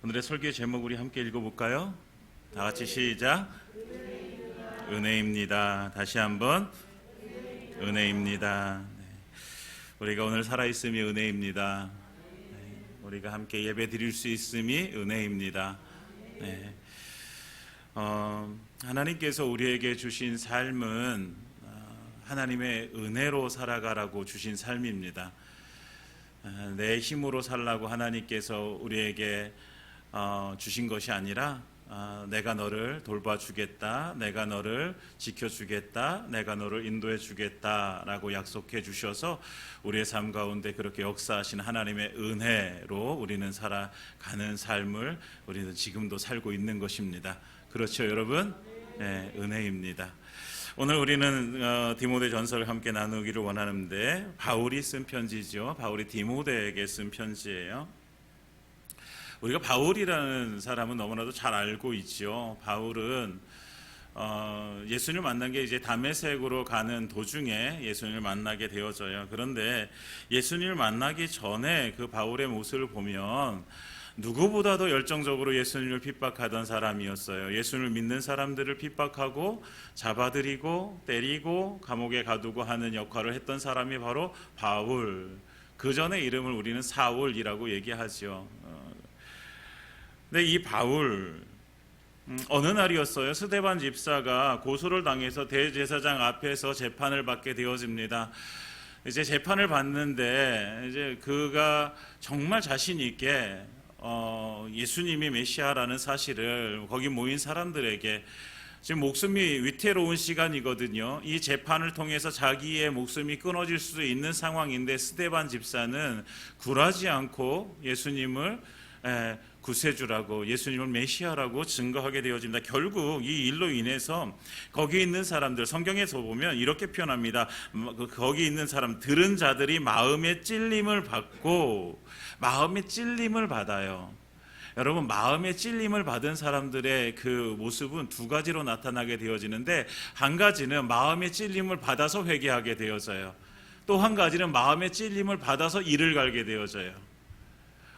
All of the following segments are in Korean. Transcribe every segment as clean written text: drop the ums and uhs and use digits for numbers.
오늘의 설교의 제목 우리 함께 읽어볼까요? 다 같이 시작. 은혜입니다. 다시 한번 은혜입니다. 네. 우리가 오늘 살아있음이 은혜입니다. 네. 우리가 함께 예배 드릴 수 있음이 은혜입니다. 네. 하나님께서 우리에게 주신 삶은 하나님의 은혜로 살아가라고 주신 삶입니다. 내 힘으로 살라고 하나님께서 우리에게 주신 것이 아니라 내가 너를 돌봐주겠다, 내가 너를 지켜주겠다, 내가 너를 인도해주겠다라고 약속해 주셔서 우리의 삶 가운데 그렇게 역사하신 하나님의 은혜로 우리는 살아가는 삶을 우리는 지금도 살고 있는 것입니다. 그렇죠, 여러분? 네, 은혜입니다. 오늘 우리는 디모데 전서를 함께 나누기를 원하는데 바울이 쓴 편지죠. 바울이 디모데에게 쓴 편지예요. 우리가 바울이라는 사람은 너무나도 잘 알고 있죠. 바울은 예수님을 만난 게 이제 다메섹으로 가는 도중에 예수님을 만나게 되어져요. 그런데 예수님을 만나기 전에 그 바울의 모습을 보면 누구보다도 열정적으로 예수님을 핍박하던 사람이었어요. 예수님을 믿는 사람들을 핍박하고 잡아들이고 때리고 감옥에 가두고 하는 역할을 했던 사람이 바로 바울. 그 전의 이름을 우리는 사울이라고 얘기하죠. 근데 이 바울 어느 날이었어요. 스데반 집사가 고소를 당해서 대제사장 앞에서 재판을 받게 되어집니다. 이제 재판을 받는데 이제 그가 정말 자신 있게 예수님이 메시아라는 사실을 거기 모인 사람들에게 지금 목숨이 위태로운 시간이거든요. 이 재판을 통해서 자기의 목숨이 끊어질 수도 있는 상황인데 스데반 집사는 굴하지 않고 예수님을 구세주라고, 예수님을 메시아라고 증거하게 되어집니다. 결국 이 일로 인해서 거기 있는 사람들, 성경에서 보면 이렇게 표현합니다. 거기 있는 사람, 들은 자들이 마음의 찔림을 받고, 마음의 찔림을 받아요. 여러분, 마음의 찔림을 받은 사람들의 그 모습은 두 가지로 나타나게 되어지는데, 한 가지는 마음의 찔림을 받아서 회개하게 되어져요. 또 한 가지는 마음의 찔림을 받아서 일을 갈게 되어져요.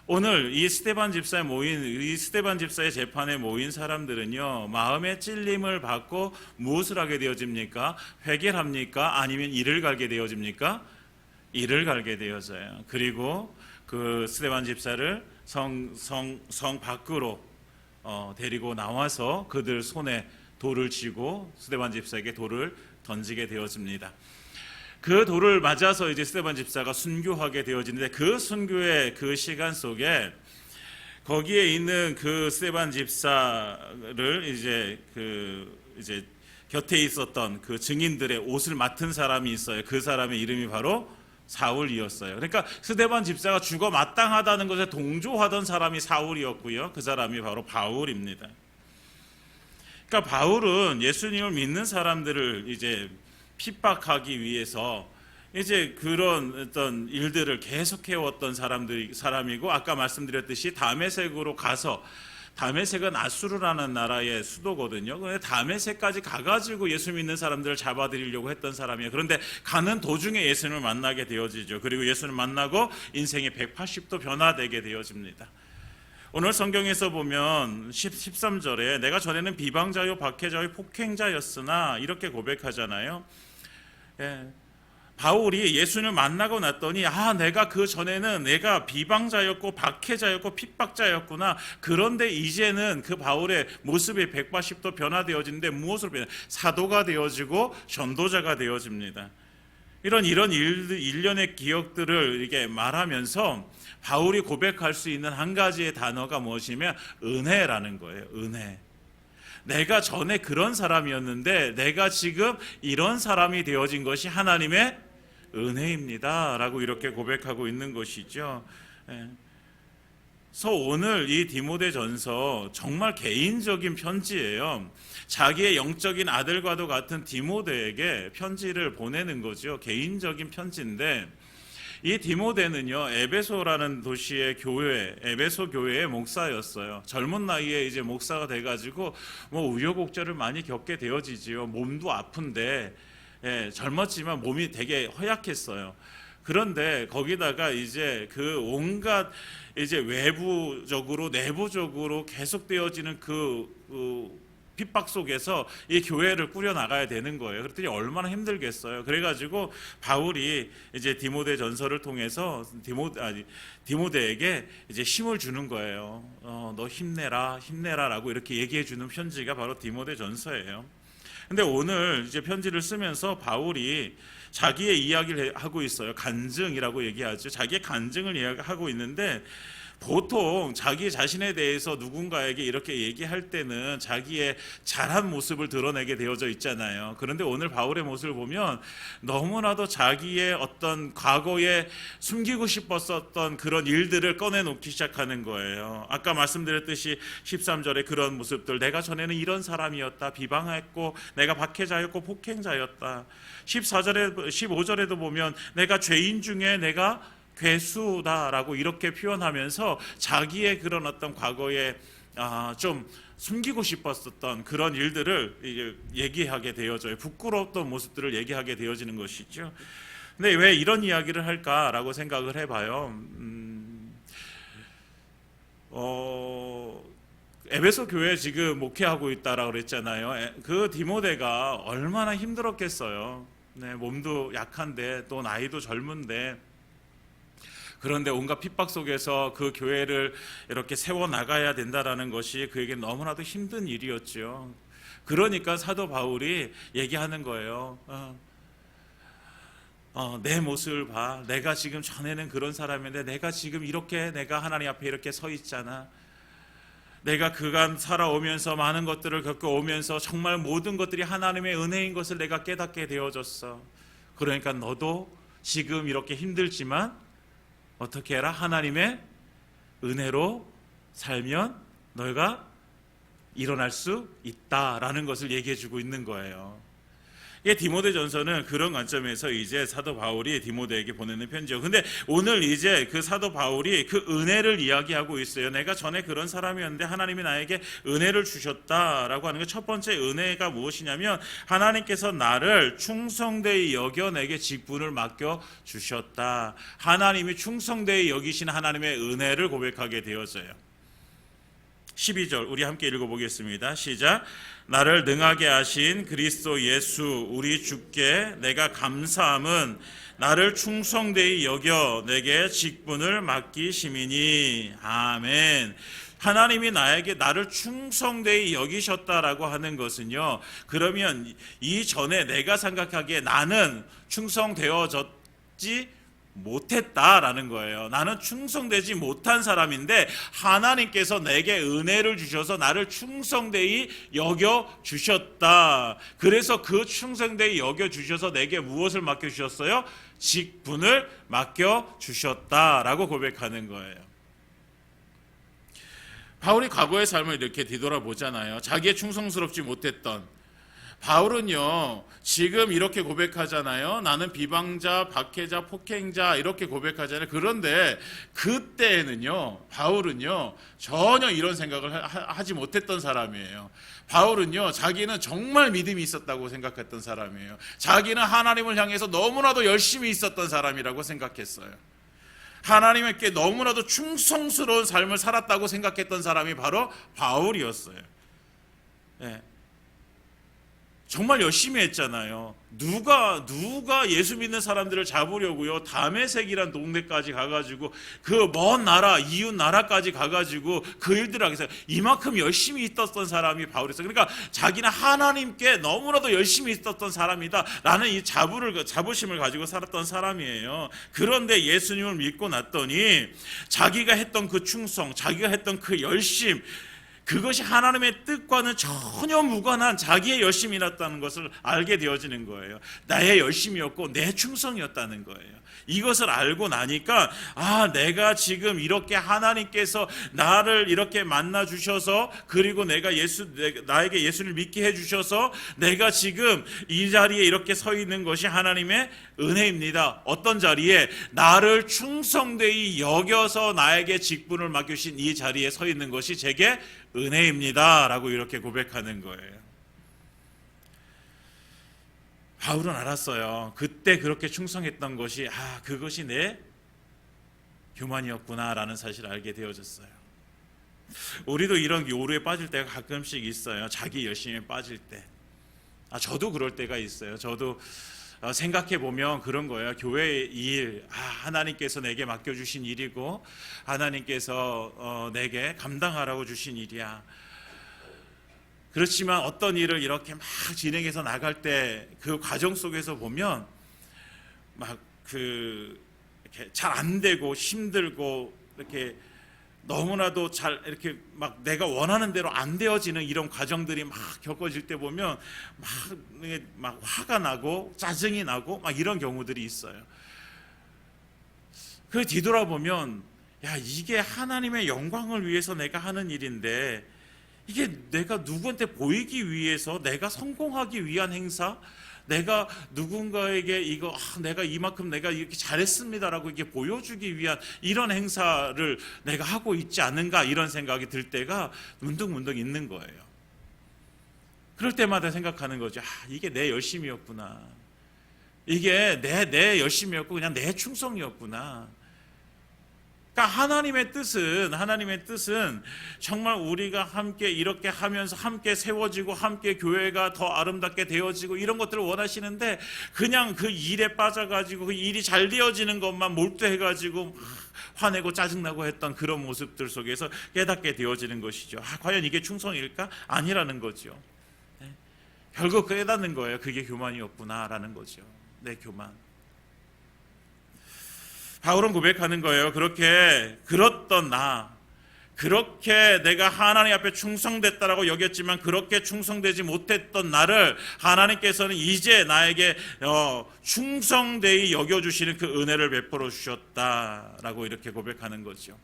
오늘 이 스데반 집사의 재판에 모인 사람들은요, 마음의 찔림을 받고 무엇을 하게 되어집니까? 회개를 합니까? 아니면 일을 갈게 되어집니까? 일을 갈게 되어져요. 그리고 그 스데반 집사를 성 밖으로 데리고 나와서 그들 손에 돌을 쥐고 스데반 집사에게 돌을 던지게 되어집니다. 그 돌을 맞아서 이제 스데반 집사가 순교하게 되어지는데, 그 순교의 그 시간 속에 거기에 있는 그 스데반 집사를 이제 곁에 있었던 그 증인들의 옷을 맡은 사람이 있어요. 그 사람의 이름이 바로 사울이었어요. 그러니까 스데반 집사가 죽어 마땅하다는 것에 동조하던 사람이 사울이었고요. 그 사람이 바로 바울입니다. 그러니까 바울은 예수님을 믿는 사람들을 이제 핍박하기 위해서 이제 그런 어떤 일들을 계속 해왔던 사람이고, 아까 말씀드렸듯이 다메섹으로 가서, 다메섹은 아수르라는 나라의 수도거든요. 그런데 다메섹까지 가가지고 예수 믿는 사람들을 잡아들이려고 했던 사람이에요. 그런데 가는 도중에 예수님을 만나게 되어지죠. 그리고 예수님을 만나고 인생이 180도 변화되게 되어집니다. 오늘 성경에서 보면 13절에 내가 전에는 비방자요 박해자요 폭행자였으나 이렇게 고백하잖아요. 바울이 예수님을 만나고 났더니 내가 그 전에는 내가 비방자였고 박해자였고 핍박자였구나. 그런데 이제는 그 바울의 모습이 180도 변화되어지는데 무엇으로 변해? 사도가 되어지고 전도자가 되어집니다. 이런 일련의 기억들을 이렇게 말하면서 바울이 고백할 수 있는 한 가지의 단어가 무엇이냐면 은혜라는 거예요. 은혜. 내가 전에 그런 사람이었는데 내가 지금 이런 사람이 되어진 것이 하나님의 은혜입니다 라고 이렇게 고백하고 있는 것이죠. 그래서 오늘 이 디모데 전서 정말 개인적인 편지예요. 자기의 영적인 아들과도 같은 디모데에게 편지를 보내는 거죠. 개인적인 편지인데, 이 디모데는요, 에베소라는 도시의 에베소 교회의 목사였어요. 젊은 나이에 이제 목사가 돼가지고 우여곡절을 많이 겪게 되어지지요. 몸도 아픈데 젊었지만 몸이 되게 허약했어요. 그런데 거기다가 이제 그 온갖 이제 외부적으로 내부적으로 계속되어지는 그 핍박 속에서 이 교회를 꾸려 나가야 되는 거예요. 그랬더니 얼마나 힘들겠어요. 그래가지고 바울이 이제 디모데 전서를 통해서 디모데에게 이제 힘을 주는 거예요. 너 힘내라라고 이렇게 얘기해 주는 편지가 바로 디모데 전서예요. 근데 오늘 이제 편지를 쓰면서 바울이 자기의 이야기를 하고 있어요. 간증이라고 얘기하죠. 자기의 간증을 이야기하고 있는데, 보통 자기 자신에 대해서 누군가에게 이렇게 얘기할 때는 자기의 잘한 모습을 드러내게 되어져 있잖아요. 그런데 오늘 바울의 모습을 보면 너무나도 자기의 어떤 과거에 숨기고 싶었었던 그런 일들을 꺼내놓기 시작하는 거예요. 아까 말씀드렸듯이 13절에 그런 모습들, 내가 전에는 이런 사람이었다, 비방했고 내가 박해자였고 폭행자였다. 15절에도 보면 내가 죄인 중에 내가 괴수다라고 이렇게 표현하면서 자기의 그런 어떤 과거에 좀 숨기고 싶었었던 그런 일들을 얘기하게 되어져요. 부끄러웠던 모습들을 얘기하게 되어지는 것이죠. 근데 왜 이런 이야기를 할까라고 생각을 해봐요. 에베소 교회 지금 목회하고 있다라고 그랬잖아요. 그 디모데가 얼마나 힘들었겠어요. 네, 몸도 약한데 또 나이도 젊은데, 그런데 온갖 핍박 속에서 그 교회를 이렇게 세워나가야 된다라는 것이 그에게 너무나도 힘든 일이었죠. 그러니까 사도 바울이 얘기하는 거예요. 내 모습을 봐. 내가 지금 전에는 그런 사람인데 내가 지금 이렇게 내가 하나님 앞에 이렇게 서 있잖아. 내가 그간 살아오면서 많은 것들을 겪어오면서 정말 모든 것들이 하나님의 은혜인 것을 내가 깨닫게 되어졌어. 그러니까 너도 지금 이렇게 힘들지만 어떻게 해라? 하나님의 은혜로 살면 너희가 일어날 수 있다라는 것을 얘기해 주고 있는 거예요. 이게 디모데 전서는 그런 관점에서 이제 사도 바울이 디모데에게 보내는 편지요. 근데 오늘 이제 그 사도 바울이 그 은혜를 이야기하고 있어요. 내가 전에 그런 사람이었는데 하나님이 나에게 은혜를 주셨다라고 하는 게, 첫 번째 은혜가 무엇이냐면 하나님께서 나를 충성되이 여겨 내게 직분을 맡겨 주셨다. 하나님이 충성되이 여기신 하나님의 은혜를 고백하게 되어져요. 12절 우리 함께 읽어보겠습니다. 시작. 나를 능하게 하신 그리스도 예수 우리 주께 내가 감사함은 나를 충성되이 여겨 내게 직분을 맡기심이니. 아멘. 하나님이 나를 충성되이 여기셨다라고 하는 것은요, 그러면 이전에 내가 생각하기에 나는 충성되어졌지 못했다라는 거예요. 나는 충성되지 못한 사람인데 하나님께서 내게 은혜를 주셔서 나를 충성되이 여겨 주셨다. 그래서 그 충성되이 여겨 주셔서 내게 무엇을 맡겨 주셨어요? 직분을 맡겨 주셨다라고 고백하는 거예요. 바울이 과거의 삶을 이렇게 뒤돌아보잖아요. 자기의 충성스럽지 못했던 바울은요, 지금 이렇게 고백하잖아요. 나는 비방자, 박해자, 폭행자 이렇게 고백하잖아요. 그런데 그때는요, 바울은요 전혀 이런 생각을 하지 못했던 사람이에요. 바울은요, 자기는 정말 믿음이 있었다고 생각했던 사람이에요. 자기는 하나님을 향해서 너무나도 열심히 있었던 사람이라고 생각했어요. 하나님께 너무나도 충성스러운 삶을 살았다고 생각했던 사람이 바로 바울이었어요. 네. 정말 열심히 했잖아요. 누가 예수 믿는 사람들을 잡으려고요, 다메섹이란 동네까지 가가지고 그 먼 나라, 이웃 나라까지 가가지고 그 일들을 하기 위해서 이만큼 열심히 있었던 사람이 바울이었어요. 그러니까 자기는 하나님께 너무나도 열심히 있었던 사람이다 라는 이 자부심을 가지고 살았던 사람이에요. 그런데 예수님을 믿고 났더니 자기가 했던 그 충성, 자기가 했던 그 열심, 그것이 하나님의 뜻과는 전혀 무관한 자기의 열심이었다는 것을 알게 되어지는 거예요. 나의 열심이었고 내 충성이었다는 거예요. 이것을 알고 나니까 내가 지금 이렇게 하나님께서 나를 이렇게 만나 주셔서, 그리고 나에게 예수를 믿게 해 주셔서 내가 지금 이 자리에 이렇게 서 있는 것이 하나님의 은혜입니다. 어떤 자리에? 나를 충성되이 여겨서 나에게 직분을 맡기신 이 자리에 서 있는 것이 제게 은혜입니다 라고 이렇게 고백하는 거예요. 바울은 알았어요. 그때 그렇게 충성했던 것이 그것이 내 교만이었구나라는 사실을 알게 되어졌어요. 우리도 이런 오류에 빠질 때가 가끔씩 있어요. 자기 열심에 빠질 때. 저도 그럴 때가 있어요. 저도 생각해 보면 그런 거예요. 교회의 일, 하나님께서 내게 맡겨주신 일이고 하나님께서 내게 감당하라고 주신 일이야. 그렇지만 어떤 일을 이렇게 막 진행해서 나갈 때 그 과정 속에서 보면 막 이렇게 잘 안 되고 힘들고 이렇게 너무나도 잘 이렇게 막 내가 원하는 대로 안 되어지는 이런 과정들이 막 겪어질 때 보면 막 화가 나고 짜증이 나고 막 이런 경우들이 있어요. 그 뒤돌아보면 이게 하나님의 영광을 위해서 내가 하는 일인데 이게 내가 누구한테 보이기 위해서 내가 성공하기 위한 행사, 내가 누군가에게 내가 이만큼 내가 이렇게 잘했습니다라고 이렇게 보여주기 위한 이런 행사를 내가 하고 있지 않은가 이런 생각이 들 때가 문득문득 있는 거예요. 그럴 때마다 생각하는 거죠. 이게 내 열심이었구나. 이게 내 열심이었고 그냥 내 충성이었구나. 그러니까 하나님의 뜻은 정말 우리가 함께 이렇게 하면서 함께 세워지고 함께 교회가 더 아름답게 되어지고 이런 것들을 원하시는데 그냥 그 일에 빠져가지고 그 일이 잘 되어지는 것만 몰두해가지고 화내고 짜증나고 했던 그런 모습들 속에서 깨닫게 되어지는 것이죠. 과연 이게 충성일까? 아니라는 거죠. 결국 깨닫는 거예요. 그게 교만이었구나라는 거죠. 내 교만. 바울은 고백하는 거예요. 그렇게 내가 하나님 앞에 충성됐다라고 여겼지만 그렇게 충성되지 못했던 나를 하나님께서는 이제 나에게 충성되이 여겨주시는 그 은혜를 베풀어 주셨다라고 이렇게 고백하는 거죠.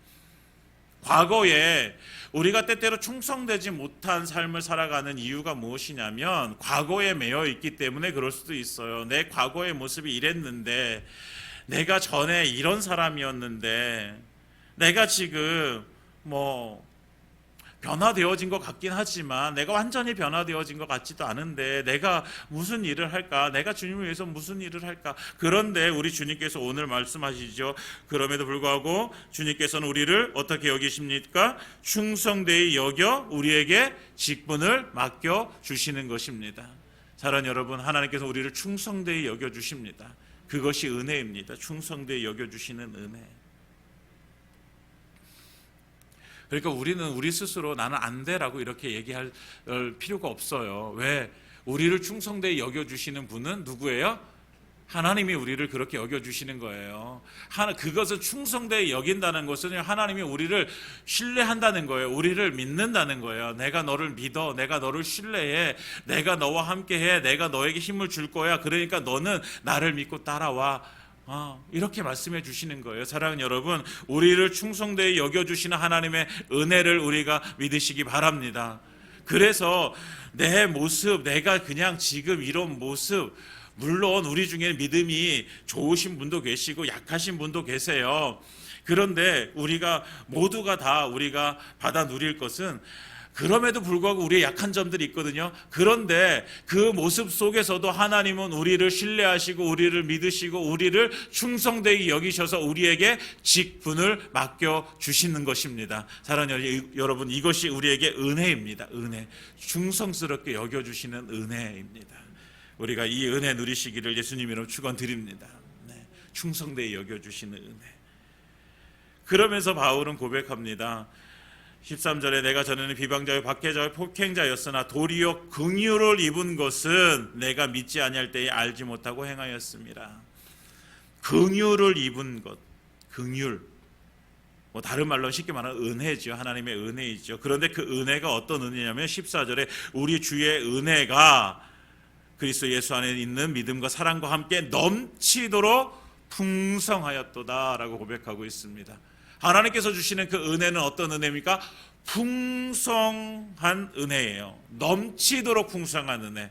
과거에 우리가 때때로 충성되지 못한 삶을 살아가는 이유가 무엇이냐면 과거에 매여 있기 때문에 그럴 수도 있어요. 내 과거의 모습이 이랬는데 내가 전에 이런 사람이었는데 내가 지금 변화되어진 것 같긴 하지만 내가 완전히 변화되어진 것 같지도 않은데 내가 무슨 일을 할까? 내가 주님을 위해서 무슨 일을 할까? 그런데 우리 주님께서 오늘 말씀하시죠. 그럼에도 불구하고 주님께서는 우리를 어떻게 여기십니까? 충성되이 여겨 우리에게 직분을 맡겨주시는 것입니다. 사랑하는 여러분, 하나님께서 우리를 충성되이 여겨주십니다. 그것이 은혜입니다. 충성되이 여겨주시는 은혜. 그러니까 우리는 우리 스스로 나는 안 돼라고 이렇게 얘기할 필요가 없어요. 왜? 우리를 충성되이 여겨주시는 분은 누구예요? 하나님이 우리를 그렇게 여겨주시는 거예요. 그것은 충성되이 여긴다는 것은 하나님이 우리를 신뢰한다는 거예요. 우리를 믿는다는 거예요. 내가 너를 믿어. 내가 너를 신뢰해. 내가 너와 함께해. 내가 너에게 힘을 줄 거야. 그러니까 너는 나를 믿고 따라와. 이렇게 말씀해 주시는 거예요. 사랑하는 여러분, 우리를 충성되이 여겨주시는 하나님의 은혜를 우리가 믿으시기 바랍니다. 그래서 내 모습, 내가 그냥 지금 이런 모습, 물론 우리 중에 믿음이 좋으신 분도 계시고 약하신 분도 계세요. 그런데 우리가 모두가 다 우리가 받아 누릴 것은 그럼에도 불구하고 우리의 약한 점들이 있거든요. 그런데 그 모습 속에서도 하나님은 우리를 신뢰하시고 우리를 믿으시고 우리를 충성되이 여기셔서 우리에게 직분을 맡겨주시는 것입니다. 사랑하는 여러분, 이것이 우리에게 은혜입니다. 은혜. 충성스럽게 여겨주시는 은혜입니다. 우리가 이 은혜 누리시기를 예수님 이름으로 축원드립니다. 충성되이 여겨주시는 은혜. 그러면서 바울은 고백합니다. 13절에 내가 전에는 비방자요 박해자요 폭행자였으나 도리어 긍휼을 입은 것은 내가 믿지 아니할 때에 알지 못하고 행하였습니다. 긍휼을 입은 것, 긍휼. 다른 말로 쉽게 말하면 은혜죠. 하나님의 은혜이죠. 그런데 그 은혜가 어떤 은혜냐면 14절에 우리 주의 은혜가 그리스도 예수 안에 있는 믿음과 사랑과 함께 넘치도록 풍성하였도다라고 고백하고 있습니다. 하나님께서 주시는 그 은혜는 어떤 은혜입니까? 풍성한 은혜예요. 넘치도록 풍성한 은혜.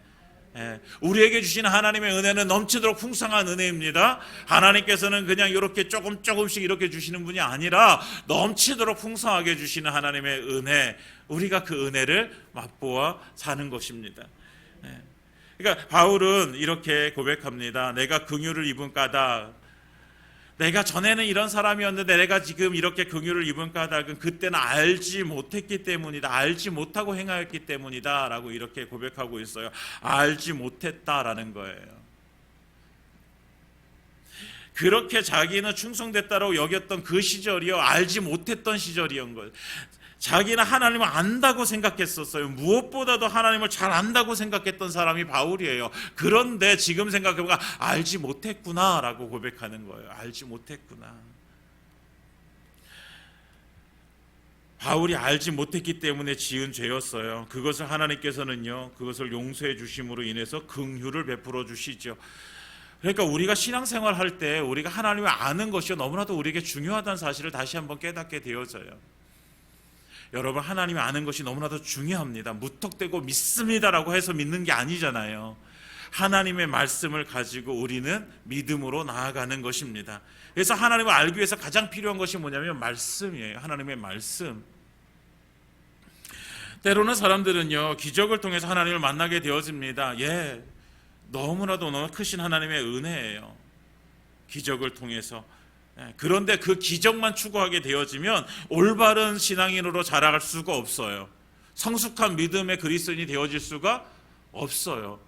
우리에게 주시는 하나님의 은혜는 넘치도록 풍성한 은혜입니다. 하나님께서는 그냥 이렇게 조금씩 이렇게 주시는 분이 아니라 넘치도록 풍성하게 주시는 하나님의 은혜, 우리가 그 은혜를 맛보아 사는 것입니다. 그러니까 바울은 이렇게 고백합니다. 내가 긍휼을 입은 까닭, 내가 전에는 이런 사람이었는데 내가 지금 이렇게 긍휼을 입은 까닭은 그때는 알지 못했기 때문이다. 알지 못하고 행하였기 때문이다 라고 이렇게 고백하고 있어요. 알지 못했다라는 거예요. 그렇게 자기는 충성됐다라고 여겼던 그 시절이요, 알지 못했던 시절이었던 거예요. 자기는 하나님을 안다고 생각했었어요. 무엇보다도 하나님을 잘 안다고 생각했던 사람이 바울이에요. 그런데 지금 생각해보니까 알지 못했구나라고 고백하는 거예요. 알지 못했구나. 바울이 알지 못했기 때문에 지은 죄였어요. 그것을 하나님께서는요, 그것을 용서해 주심으로 인해서 긍휼을 베풀어 주시죠. 그러니까 우리가 신앙생활 할 때 우리가 하나님을 아는 것이 너무나도 우리에게 중요하다는 사실을 다시 한번 깨닫게 되어져요. 여러분, 하나님을 아는 것이 너무나도 중요합니다. 무턱대고 믿습니다라고 해서 믿는 게 아니잖아요. 하나님의 말씀을 가지고 우리는 믿음으로 나아가는 것입니다. 그래서 하나님을 알기 위해서 가장 필요한 것이 뭐냐면 말씀이에요. 하나님의 말씀. 때로는 사람들은요, 기적을 통해서 하나님을 만나게 되어집니다. 너무나도 크신 하나님의 은혜예요. 기적을 통해서. 그런데 그 기적만 추구하게 되어지면 올바른 신앙인으로 자라갈 수가 없어요. 성숙한 믿음의 그리스도인이 되어질 수가 없어요.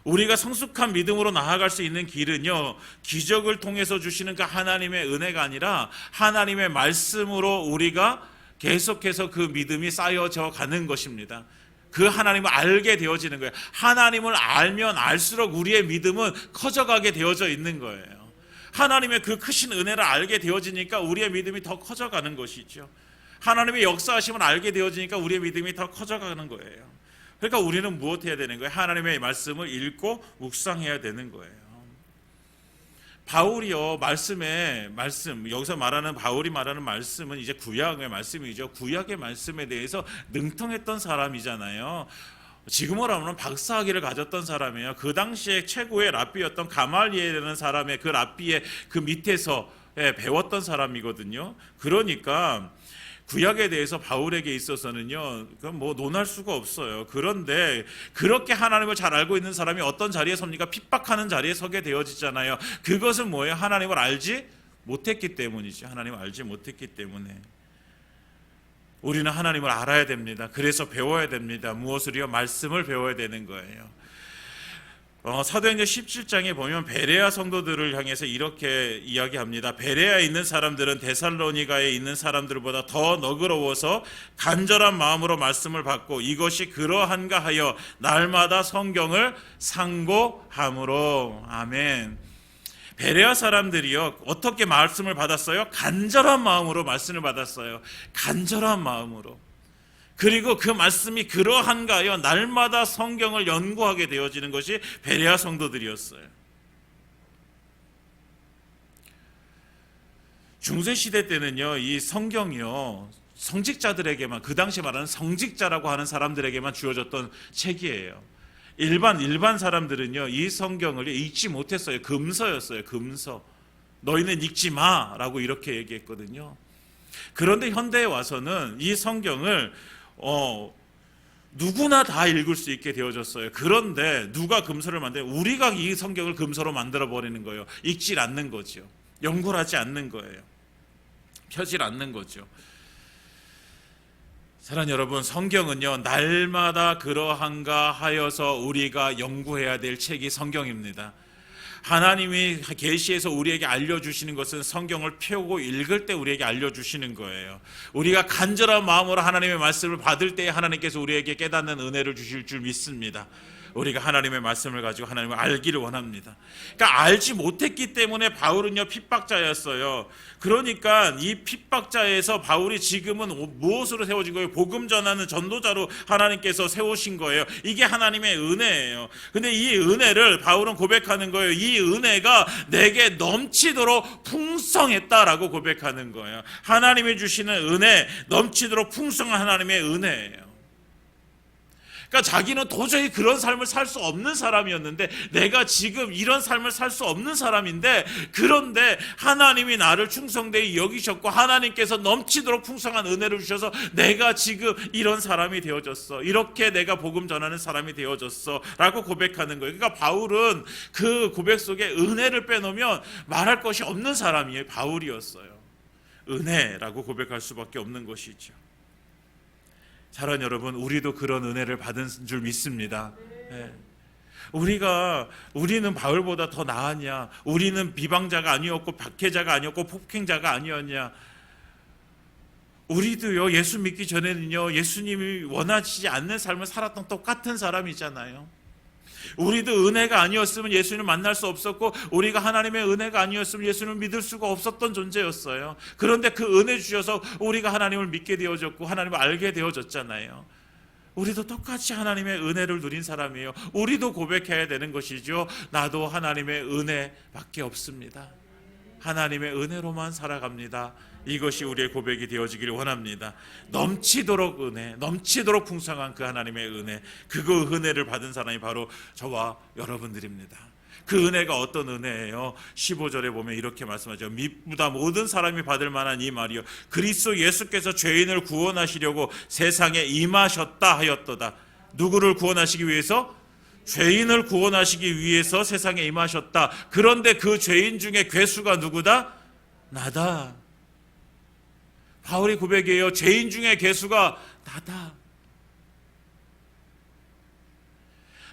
우리가 성숙한 믿음으로 나아갈 수 있는 길은요, 기적을 통해서 주시는 그 하나님의 은혜가 아니라 하나님의 말씀으로 우리가 계속해서 그 믿음이 쌓여져 가는 것입니다. 그 하나님을 알게 되어지는 거예요. 하나님을 알면 알수록 우리의 믿음은 커져가게 되어져 있는 거예요. 하나님의 그 크신 은혜를 알게 되어지니까 우리의 믿음이 더 커져가는 것이죠. 하나님의 역사하심을 알게 되어지니까 우리의 믿음이 더 커져가는 거예요. 그러니까 우리는 무엇해야 되는 거예요? 하나님의 말씀을 읽고 묵상해야 되는 거예요. 바울이요, 말씀, 여기서 말하는, 바울이 말하는 말씀은 이제 구약의 말씀이죠. 구약의 말씀에 대해서 능통했던 사람이잖아요. 지금으로 하면 박사학위를 가졌던 사람이에요. 그 당시에 최고의 랍비였던 가말리엘이라는 사람의 그 랍비의 그 밑에서 배웠던 사람이거든요. 그러니까 구약에 대해서 바울에게 있어서는요, 그건 뭐 논할 수가 없어요. 그런데 그렇게 하나님을 잘 알고 있는 사람이 어떤 자리에 섭니까? 핍박하는 자리에 서게 되어지잖아요. 그것은 뭐예요? 하나님을 알지 못했기 때문이죠. 하나님을 알지 못했기 때문에. 우리는 하나님을 알아야 됩니다. 그래서 배워야 됩니다. 무엇을요? 말씀을 배워야 되는 거예요. 사도행전 17장에 보면 베레아 성도들을 향해서 이렇게 이야기합니다. 베레아에 있는 사람들은 데살로니가에 있는 사람들보다 더 너그러워서 간절한 마음으로 말씀을 받고 이것이 그러한가 하여 날마다 성경을 상고함으로. 아멘. 베레아 사람들이요, 어떻게 말씀을 받았어요? 간절한 마음으로 말씀을 받았어요. 간절한 마음으로. 그리고 그 말씀이 그러한가 하여 날마다 성경을 연구하게 되어지는 것이 베레아 성도들이었어요. 중세시대 때는요, 이 성경이요, 성직자들에게만, 그 당시 말하는 성직자라고 하는 사람들에게만 주어졌던 책이에요. 일반 사람들은요, 이 성경을 읽지 못했어요. 금서였어요. 금서. 너희는 읽지 마라고 이렇게 얘기했거든요. 그런데 현대에 와서는 이 성경을 누구나 다 읽을 수 있게 되어졌어요. 그런데 누가 금서를 만들어요? 우리가 이 성경을 금서로 만들어 버리는 거예요. 읽질 않는 거죠. 연구를 하지 않는 거예요. 펴질 않는 거죠. 사랑하는 여러분, 성경은요, 날마다 그러한가 하여서 우리가 연구해야 될 책이 성경입니다. 하나님이 계시해서 우리에게 알려주시는 것은 성경을 펴고 읽을 때 우리에게 알려주시는 거예요. 우리가 간절한 마음으로 하나님의 말씀을 받을 때 하나님께서 우리에게 깨닫는 은혜를 주실 줄 믿습니다. 우리가 하나님의 말씀을 가지고 하나님을 알기를 원합니다. 그러니까 알지 못했기 때문에 바울은요, 핍박자였어요. 그러니까 이 핍박자에서 바울이 지금은 무엇으로 세워진 거예요? 복음 전하는 전도자로 하나님께서 세우신 거예요. 이게 하나님의 은혜예요. 근데 이 은혜를 바울은 고백하는 거예요. 이 은혜가 내게 넘치도록 풍성했다라고 고백하는 거예요. 하나님이 주시는 은혜, 넘치도록 풍성한 하나님의 은혜예요. 그러니까 자기는 도저히 그런 삶을 살 수 없는 사람이었는데, 내가 지금 이런 삶을 살 수 없는 사람인데, 그런데 하나님이 나를 충성되이 여기셨고 하나님께서 넘치도록 풍성한 은혜를 주셔서 내가 지금 이런 사람이 되어졌어, 이렇게 내가 복음 전하는 사람이 되어졌어 라고 고백하는 거예요. 그러니까 바울은 그 고백 속에 은혜를 빼놓으면 말할 것이 없는 사람이에요. 바울이었어요. 은혜라고 고백할 수밖에 없는 것이죠. 사랑하는 여러분, 우리도 그런 은혜를 받은 줄 믿습니다. 네. 우리는 바울보다 더 나았냐? 우리는 비방자가 아니었고 박해자가 아니었고 폭행자가 아니었냐? 우리도요, 예수 믿기 전에는요, 예수님이 원하시지 않는 삶을 살았던 똑같은 사람이잖아요. 우리도 은혜가 아니었으면 예수님을 만날 수 없었고, 우리가 하나님의 은혜가 아니었으면 예수님을 믿을 수가 없었던 존재였어요. 그런데 그 은혜 주셔서 우리가 하나님을 믿게 되어졌고 하나님을 알게 되어졌잖아요. 우리도 똑같이 하나님의 은혜를 누린 사람이에요. 우리도 고백해야 되는 것이죠. 나도 하나님의 은혜밖에 없습니다. 하나님의 은혜로만 살아갑니다. 이것이 우리의 고백이 되어지기를 원합니다. 넘치도록 은혜, 넘치도록 풍성한 그 하나님의 은혜, 그 은혜를 받은 사람이 바로 저와 여러분들입니다. 그 은혜가 어떤 은혜예요? 15절에 보면 이렇게 말씀하죠. 믿보다 모든 사람이 받을 만한 이 말이요, 그리스도 예수께서 죄인을 구원하시려고 세상에 임하셨다 하였도다. 누구를 구원하시기 위해서? 죄인을 구원하시기 위해서 세상에 임하셨다. 그런데 그 죄인 중에 괴수가 누구다? 나다. 바울이 고백이에요. 죄인 중에 괴수가 나다.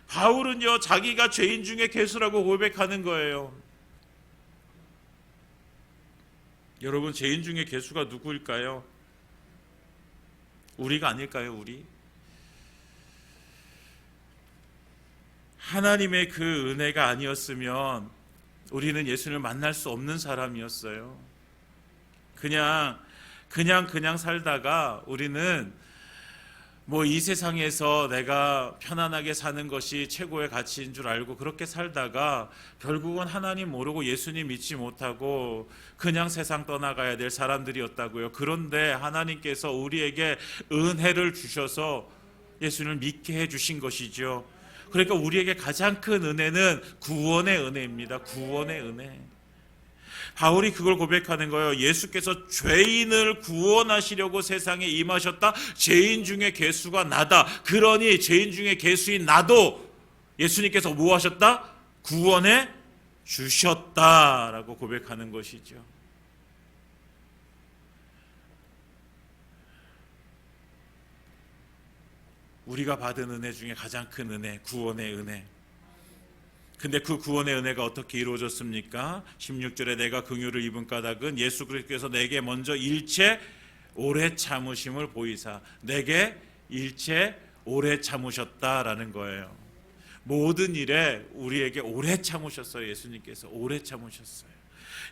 바울은요, 자기가 죄인 중에 괴수라고 고백하는 거예요. 여러분, 죄인 중에 괴수가 누구일까요? 우리가 아닐까요? 우리? 하나님의 그 은혜가 아니었으면 우리는 예수님을 만날 수 없는 사람이었어요. 그냥 살다가 우리는 뭐 이 세상에서 내가 편안하게 사는 것이 최고의 가치인 줄 알고 그렇게 살다가 결국은 하나님 모르고 예수님 믿지 못하고 그냥 세상 떠나가야 될 사람들이었다고요. 그런데 하나님께서 우리에게 은혜를 주셔서 예수님을 믿게 해주신 것이죠. 그러니까 우리에게 가장 큰 은혜는 구원의 은혜입니다. 구원의 은혜. 바울이 그걸 고백하는 거예요. 예수께서 죄인을 구원하시려고 세상에 임하셨다. 죄인 중에 괴수가 나다. 그러니 죄인 중에 괴수인 나도 예수님께서 뭐 하셨다? 구원해 주셨다라고 고백하는 것이죠. 우리가 받은 은혜 중에 가장 큰 은혜, 구원의 은혜. 근데 그 구원의 은혜가 어떻게 이루어졌습니까? 16절에 내가 긍휼을 입은 까닭은 예수 그리스도께서 내게 먼저 일체 오래 참으심을 보이사, 내게 일체 오래 참으셨다라는 거예요. 모든 일에 우리에게 오래 참으셨어요. 예수님께서 오래 참으셨어요.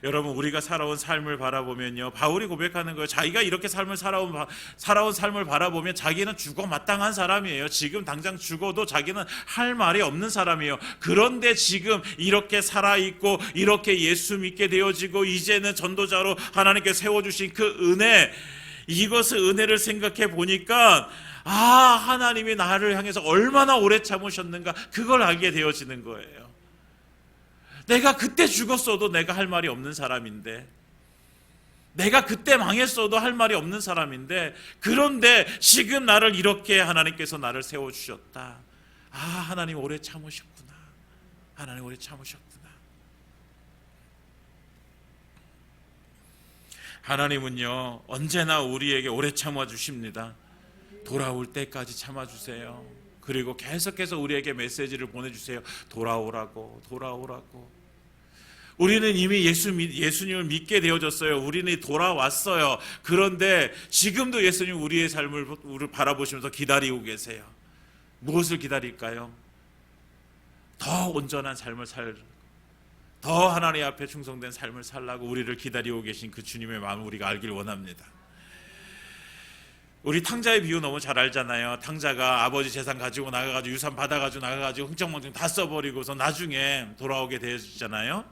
여러분, 우리가 살아온 삶을 바라보면요, 바울이 고백하는 거예요. 자기가 이렇게 살아온 삶을 바라보면 자기는 죽어 마땅한 사람이에요. 지금 당장 죽어도 자기는 할 말이 없는 사람이에요. 그런데 지금 이렇게 살아있고 이렇게 예수 믿게 되어지고 이제는 전도자로 하나님께 세워주신 그 은혜, 이것의 은혜를 생각해 보니까 하나님이 나를 향해서 얼마나 오래 참으셨는가, 그걸 알게 되어지는 거예요. 내가 그때 죽었어도 내가 할 말이 없는 사람인데, 내가 그때 망했어도 할 말이 없는 사람인데, 그런데 지금 나를 이렇게 하나님께서 나를 세워주셨다. 하나님 오래 참으셨구나. 하나님 오래 참으셨구나. 하나님은요, 언제나 우리에게 오래 참아주십니다. 돌아올 때까지 참아주세요. 그리고 계속해서 우리에게 메시지를 보내주세요. 돌아오라고. 우리는 이미 예수님을 믿게 되어졌어요. 우리는 돌아왔어요. 그런데 지금도 예수님 우리의 삶을 바라보시면서 기다리고 계세요. 무엇을 기다릴까요? 더 온전한 삶을 더 하나님 앞에 충성된 삶을 살라고 우리를 기다리고 계신 그 주님의 마음을 우리가 알길 원합니다. 우리 탕자의 비유 너무 잘 알잖아요. 탕자가 아버지 재산 가지고 나가가지고 유산 받아가지고 나가가지고 흥청망청 다 써버리고서 나중에 돌아오게 되어지잖아요.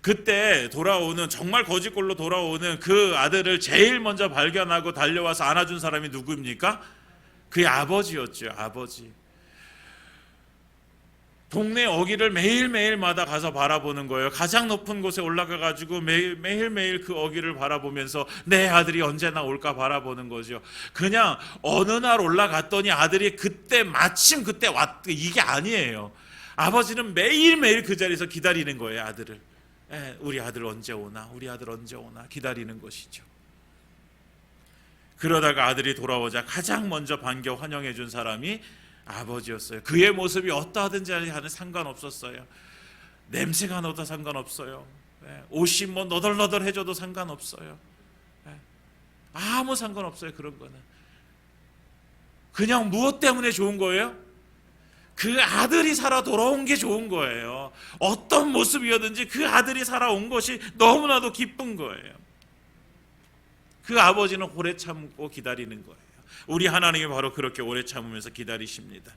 그때 돌아오는, 정말 거짓골로 돌아오는 그 아들을 제일 먼저 발견하고 달려와서 안아준 사람이 누구입니까? 그의 아버지였죠. 아버지. 동네 어귀를 매일매일마다 가서 바라보는 거예요. 가장 높은 곳에 올라가가지고 매일매일 그 어귀를 바라보면서 내 아들이 언제나 올까 바라보는 거죠. 그냥 어느 날 올라갔더니 아들이 그때 마침 그때 이게 아니에요. 아버지는 매일매일 그 자리에서 기다리는 거예요. 아들을. 우리 아들 언제 오나, 우리 아들 언제 오나 기다리는 것이죠. 그러다가 아들이 돌아오자 가장 먼저 반겨 환영해 준 사람이 아버지였어요. 그의 모습이 어떠하든지 하는 상관없었어요. 냄새가 나도 상관없어요. 옷이 뭐 너덜너덜해져도 상관없어요. 아무 상관없어요. 그런 거는 그냥 무엇 때문에 좋은 거예요? 그 아들이 살아 돌아온 게 좋은 거예요. 어떤 모습이었든지 그 아들이 살아온 것이 너무나도 기쁜 거예요. 그 아버지는 오래 참고 기다리는 거예요. 우리 하나님이 바로 그렇게 오래 참으면서 기다리십니다.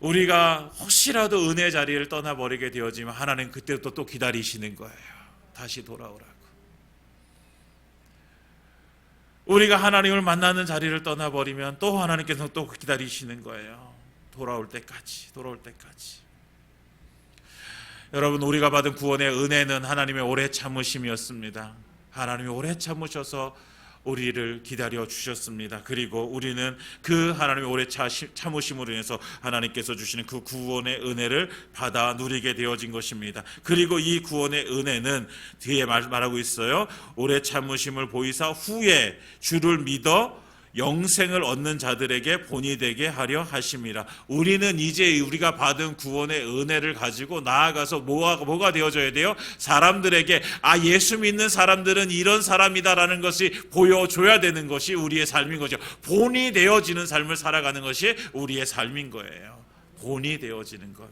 우리가 혹시라도 은혜 자리를 떠나버리게 되어지면 하나님 그때부터 또 기다리시는 거예요. 다시 돌아오라고. 우리가 하나님을 만나는 자리를 떠나버리면 또 하나님께서 또 기다리시는 거예요. 돌아올 때까지. 여러분, 우리가 받은 구원의 은혜는 하나님의 오래 참으심이었습니다. 하나님이 오래 참으셔서 우리를 기다려 주셨습니다. 그리고 우리는 그 하나님의 오래 참으심으로 인해서 하나님께서 주시는 그 구원의 은혜를 받아 누리게 되어진 것입니다. 그리고 이 구원의 은혜는 뒤에 말하고 있어요. 오래 참으심을 보이사 후에 주를 믿어 영생을 얻는 자들에게 본이 되게 하려 하심이라. 우리는 이제 우리가 받은 구원의 은혜를 가지고 나아가서 뭐가 되어져야 돼요? 사람들에게 예수 믿는 사람들은 이런 사람이다라는 것이 보여줘야 되는 것이 우리의 삶인 거죠. 본이 되어지는 삶을 살아가는 것이 우리의 삶인 거예요. 본이 되어지는 것.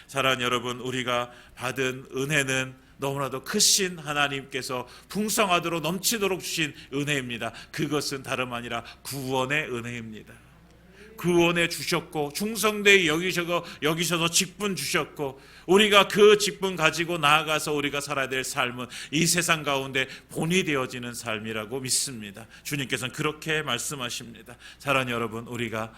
사랑하는 여러분, 우리가 받은 은혜는 너무나도 크신 하나님께서 풍성하도록 넘치도록 주신 은혜입니다. 그것은 다름 아니라 구원의 은혜입니다. 구원해 주셨고 충성되이 여기셔서 직분 주셨고, 우리가 그 직분 가지고 나아가서 우리가 살아야 될 삶은 이 세상 가운데 본이 되어지는 삶이라고 믿습니다. 주님께서는 그렇게 말씀하십니다. 사랑하는 여러분, 우리가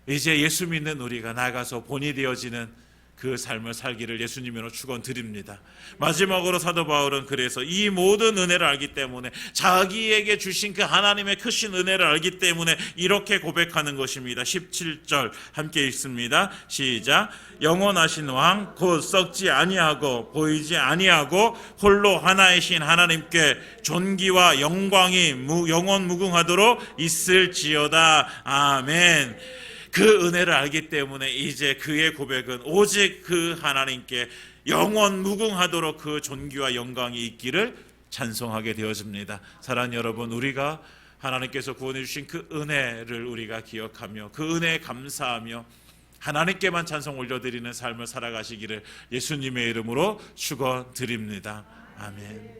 이제 예수 믿는 우리가 나아가서 본이 되어지는 그 삶을 살기를 예수님으로 축원드립니다. 마지막으로 사도 바울은 그래서 이 모든 은혜를 알기 때문에, 자기에게 주신 그 하나님의 크신 은혜를 알기 때문에 이렇게 고백하는 것입니다. 17절 함께 읽습니다. 시작. 영원하신 왕 곧 썩지 아니하고 보이지 아니하고 홀로 하나이신 하나님께 존귀와 영광이 영원 무궁하도록 있을지어다. 아멘. 그 은혜를 알기 때문에 이제 그의 고백은 오직 그 하나님께 영원 무궁하도록 그 존귀와 영광이 있기를 찬송하게 되어집니다. 사랑하는 여러분, 우리가 하나님께서 구원해 주신 그 은혜를 우리가 기억하며 그 은혜에 감사하며 하나님께만 찬송 올려드리는 삶을 살아가시기를 예수님의 이름으로 축원드립니다. 아멘.